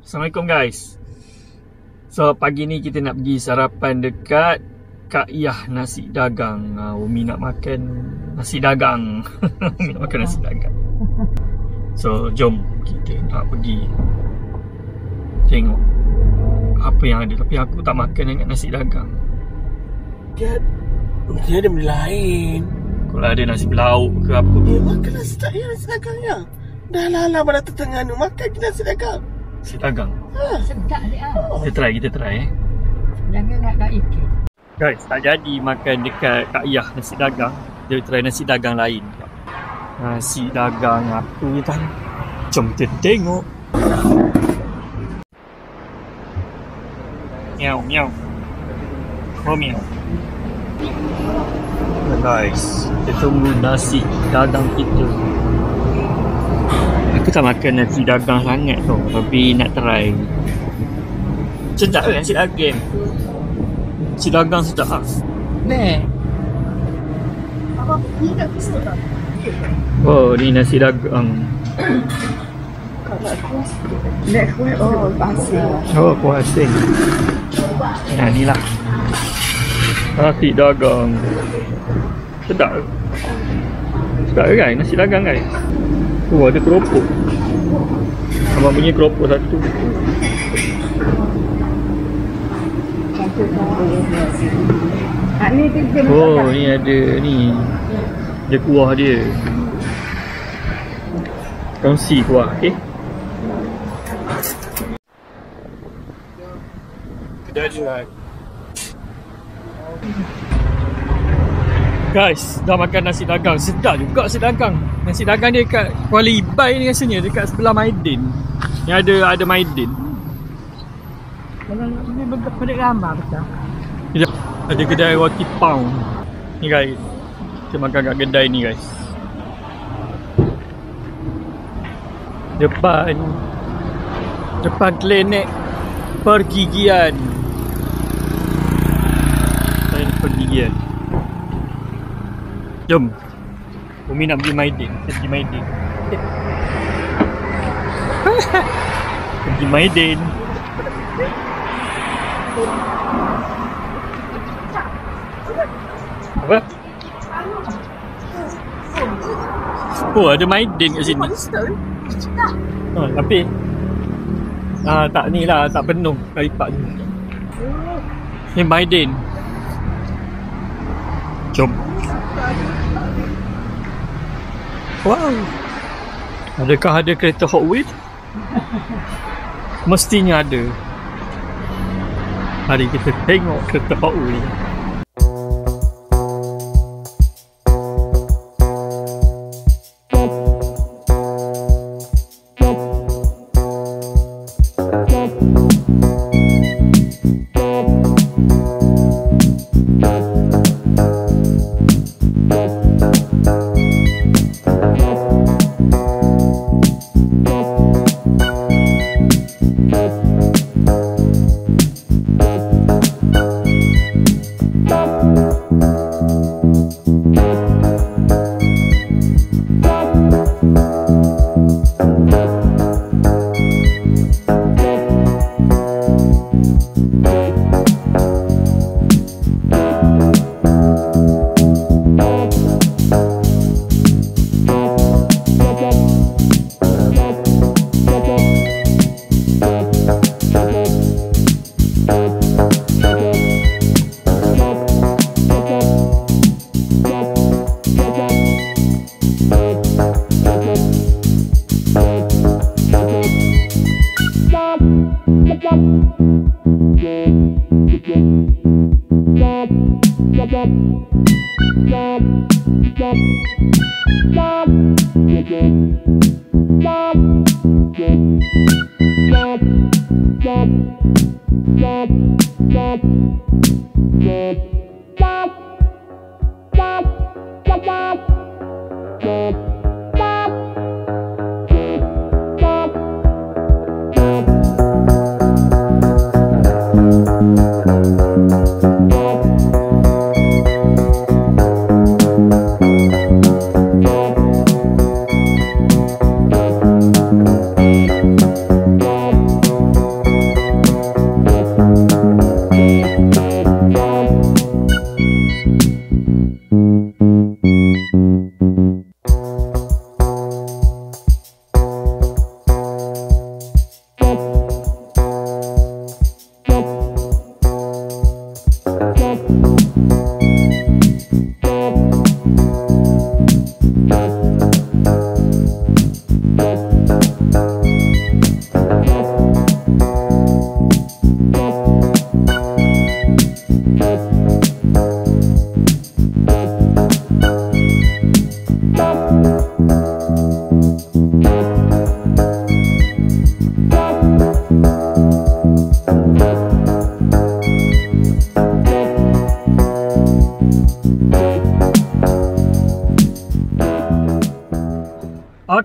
Assalamualaikum guys. So pagi ni kita nak pergi sarapan dekat Kak Yah nasi dagang. Umi nak makan nasi dagang. Umi nak makan nasi dagang. So jom kita nak pergi tengok apa yang ada. Tapi aku tak makan dengan nasi dagang. Mungkin ada benda lain. Kalau ada nasi belauk ke apa. Makan nasi dagangnya. Dah lama pada tengah ni makan nasi dagang. Nasi dagang. Sedap dia. Kita try Jangan nak ikan. Guys, tak jadi makan dekat Kak Yah nasi dagang. Dia try nasi dagang lain. Nasi dagang apa tak? Jom kita tengok. Miau miau. Oh miau. Guys, kita tunggu nasi dagang kita. Aku tak makan nasi dagang sangat tu, tapi nak try. Sedap ke nasi dagang? Nasi dagang sedap lah. Apa ni tak kisah tak? Oh, ni nasi dagang. Next week pasir. Oh, kuah asin. Nah, ni lah. Nasi dagang. Sedap ke? Sedap ke guys? Nasi dagang guys. Oh, ada keropok. Abang punya keropok satu. Oh, ni ada ni. Dia kuah dia. Kongsi kuah, okey. Kedai dia. Guys, dah makan nasi dagang. Sedap juga nasi dagang. Nasi dagang dia kat Kuala Ibai ni rasanya, dekat sebelah Maidin. Yang ada Maidin. Kalau ni benda ramah betul. Ya, ada kedai roti pound. Ni guys. Kita makan kat kedai ni guys. Depan klinik pergigian. Klinik pergigian. Jom. Umi nak pergi Maidin. Kita pergi Maidin. Pergi Maidin. Apa? Oh, ada Maidin kat sini. Tapi tak ni lah, tak penuh kalipat ni. Ni Maidin. Jom. Wow. Adakah ada kereta Hot Wheels? Mestinya ada. Mari kita tengok kereta Hot Wheels.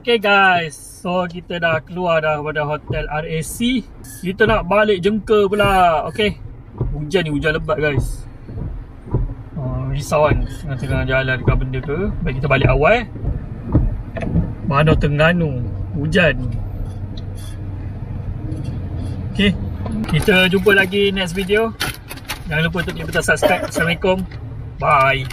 Okay guys, so kita dah keluar dah pada hotel RAC. Kita nak balik Jengker pula. Okay, hujan ni, hujan lebat guys. Risau kan tengah-tengah jalan dekat benda ke. Baik kita balik awal. Mana Terengganu, hujan. Okay, kita jumpa lagi next video. Jangan lupa untuk subscribe. Assalamualaikum. Bye.